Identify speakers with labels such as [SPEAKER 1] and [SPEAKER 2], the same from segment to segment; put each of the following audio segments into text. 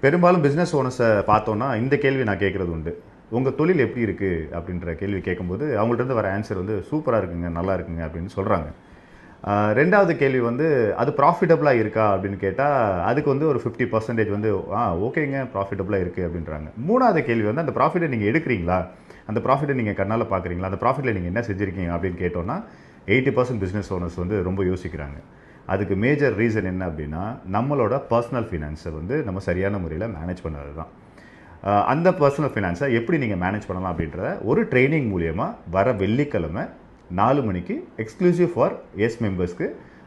[SPEAKER 1] பெரும்பாலும் பிஸ்னஸ் ஓனர்ஸை பார்த்தோன்னா இந்த கேள்வி நான் கேட்குறது உண்டு. உங்கள் தொழில் எப்படி இருக்குது அப்படின்ற கேள்வி கேட்கும்போது அவங்கள்ட்ட வர ஆன்சர் வந்து சூப்பராக இருக்குங்க, நல்லா இருக்குங்க அப்படின்னு சொல்கிறாங்க. ரெண்டாவது கேள்வி வந்து அது ப்ராஃபிட்டபுளாக இருக்கா அப்படின்னு கேட்டால் அதுக்கு வந்து ஒரு 50% வந்து ஓகேங்க ப்ராஃபிட்டபுளாக இருக்குது அப்படின்றாங்க. மூணாவது கேள்வி வந்து அந்த ப்ராஃபிட்டை நீங்கள் எடுக்கிறீங்களா, அந்த ப்ராஃபிட்டை நீங்கள் கண்ணால் பார்க்குறீங்களா, அந்த ப்ராஃபிட்டில் நீங்கள் என்ன செஞ்சுருக்கீங்க அப்படின்னு கேட்டோன்னா 80% பிஸ்னஸ் ஓனர்ஸ் வந்து ரொம்ப யோசிக்கிறாங்க. அதுக்கு மேஜர் ரீசன் என்ன அப்படின்னா நம்மளோட பர்சனல் ஃபினான்ஸை வந்து நம்ம சரியான முறையில் மேனேஜ் பண்ணது தான். அந்த பர்சனல் ஃபினான்ஸை எப்படி நீங்கள் மேனேஜ் பண்ணலாம் அப்படின்றத ஒரு ட்ரைனிங் மூலியமாக வர வெள்ளிக்கிழமை 4 மணிக்கு எக்ஸ்க்ளூசிவ் ஃபார் எஸ் மெம்பர்ஸ்க்கு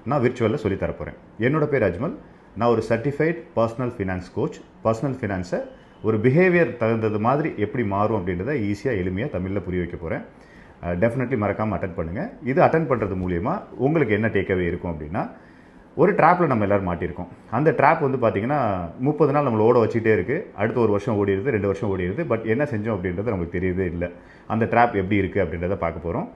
[SPEAKER 1] நான் விர்ச்சுவலில் சொல்லித்தரப்போகிறேன். என்னோட பேர் அஜ்மல். நான் ஒரு certified personal finance coach. Personal ஃபினான்ஸை ஒரு பிஹேவியர் தகுந்தது மாதிரி எப்படி மாறும் அப்படின்றத ஈஸியாக எளிமையாக தமிழில் புரிய வைக்க போகிறேன். டெஃபினெட்லி மறக்காமல் அட்டன் பண்ணுங்கள். இது அட்டன் பண்ணுறது மூலியமாக உங்களுக்கு என்ன டேக்அவே இருக்கும் அப்படின்னா, ஒரு ட்ராப்பில் நம்ம எல்லோரும் மாட்டியிருக்கோம். அந்த ட்ராப் வந்து பார்த்திங்கன்னா 30 நாள் நம்மளை ஓட வச்சுட்டே இருக்குது. அடுத்து 1 வருஷம் ஓடிடுது, 2 வருஷம் ஓடிடுது. பட் என்ன செஞ்சோம் அப்படின்றது நமக்கு தெரியவே இல்லை. அந்த ட்ராப் எப்படி இருக்குது அப்படின்றத பார்க்க போகிறோம்.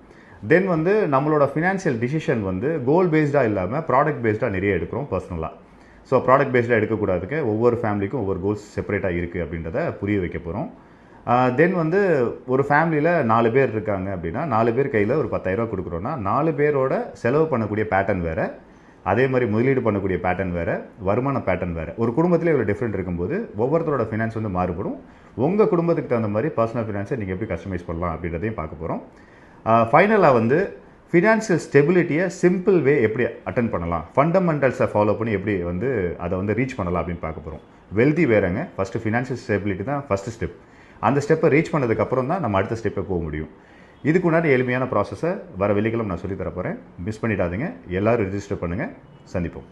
[SPEAKER 1] தென் வந்து நம்மளோட ஃபினான்ஷியல் டிசிஷன் வந்து கோல் பேஸ்டாக இல்லாமல் ப்ராடக்ட் பேஸ்டாக நிறைய எடுக்கிறோம் பர்சனலாக. ஸோ ப்ராடக்ட் பேஸ்டாக எடுக்கக்கூடாதுக்கு ஒவ்வொரு ஃபேமிலிக்கும் ஒவ்வொரு கோல்ஸ் செப்பரேட்டாக இருக்குது அப்படின்றத புரிய வைக்க போகிறோம். தென் வந்து ஒரு ஃபேமிலியில் 4 பேர் இருக்காங்க அப்படின்னா 4 பேர் கையில் ஒரு 10,000 கொடுக்குறோன்னா 4 பேரோட செலவு பண்ணக்கூடிய பேட்டர்ன் வேறு, அதே மாதிரி முதலீடு பண்ணக்கூடிய பேட்டர்ன் வேறு, வருமான பேட்டர்ன் வேறு. ஒரு குடும்பத்திலே இவ்வளோ டிஃப்ரெண்ட் இருக்கும்போது ஒவ்வொருத்தரோட ஃபினான்ஸ் வந்து மாறுபடும். உங்கள் குடும்பத்துக்கு தகுந்த மாதிரி பர்சனல் ஃபினான்ஸை நீங்கள் எப்படி கஸ்டமைஸ் பண்ணலாம் அப்படின்றதையும் பார்க்க போகிறோம். ஃபைனலாக வந்து ஃபினான்ஷியல் ஸ்டெபிலிட்டியை சிம்பிள் வே எப்படி அட்டன் பண்ணலாம், ஃபண்டமெண்டல்ஸை ஃபாலோ பண்ணி எப்படி வந்து அதை வந்து ரீச் பண்ணலாம் அப்படின்னு பார்க்க போகிறோம். வெல்தி வேறங்க, ஃபஸ்ட்டு ஃபினான்ஷியல் ஸ்டெபிலிட்டி தான் ஃபஸ்ட்டு ஸ்டெப். அந்த ஸ்டெப்பை ரீச் பண்ணதுக்கப்புறம் தான் நம்ம அடுத்த ஸ்டெப்பை போக முடியும். இதுக்கு முன்னாடி எளிமையான ப்ராசஸை வர வெள்ளிக்கிழமை நான் சொல்லித்தர போகிறேன். மிஸ் பண்ணிடாதீங்க. எல்லோரும் ரிஜிஸ்டர் பண்ணுங்கள். சந்திப்போம்.